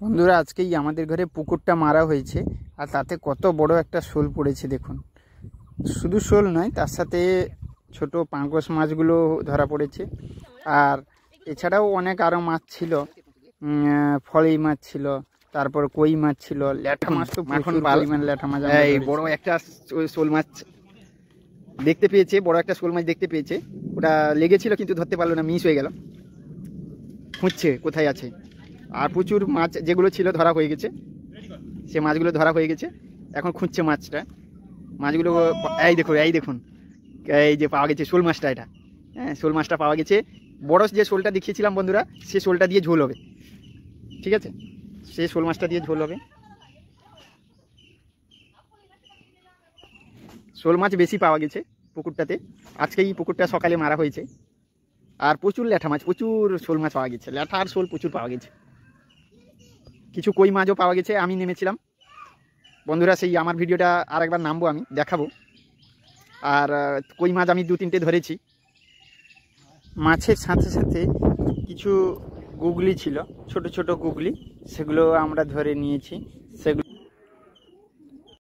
বন্ধুরা, আজকেই আমাদের ঘরে পুকুরটা মারা হয়েছে আর তাতে কত বড় একটা শোল পড়েছে দেখুন। শুধু শোল নয়, তার সাথে ছোট পাঙ্কস মাছগুলো ধরা পড়েছে। আর এছাড়াও অনেক আরও মাছ ছিল, ফলি মাছ ছিল, তারপর কই মাছ ছিল, ল্যাঠা মাছ তো প্রচুর পরিমাণ ল্যাঠা মাছ। এই বড় একটা শোল মাছ দেখতে পেয়েছে, বড় একটা শোল মাছ দেখতে পেয়েছে। ওটা লেগেছিল কিন্তু ধরতে পারলো না, মিস হয়ে গেল। খুঁজছে কোথায় আছে। আর প্রচুর মাছ যেগুলো ছিল ধরা হয়ে গেছে, সে মাছগুলো ধরা হয়ে গেছে। এখন খুঁজছে মাছগুলো। এই দেখুন এই যে পাওয়া গেছে শোল মাছটা। এটা হ্যাঁ, শোল মাছটা পাওয়া গেছে। বড় যে শোলটা দেখিয়েছিলাম বন্ধুরা, সে শোলটা দিয়ে ঝোল হবে। ঠিক আছে, সে শোল মাছটা দিয়ে ঝোল হবে। শোল মাছ বেশি পাওয়া গেছে পুকুরটাতে। আজকেই পুকুরটা সকালে মারা হয়েছে। আর প্রচুর ল্যাঠা মাছ, প্রচুর শোল মাছ পাওয়া গেছে। ল্যাঠা আর শোল প্রচুর পাওয়া গেছে। কিছু কই মাছও পাওয়া গেছে। আমি নেমেছিলাম বন্ধুরা, সেই আমার ভিডিওটা আর একবার নামবো, আমি দেখাবো। আর কই মাছ আমি 2-3টে ধরেছি। মাছের সাথে সাথে কিছু গুগলি ছিল, ছোট ছোট গুগলি, সেগুলো আমরা ধরে নিয়েছি। সেগুলো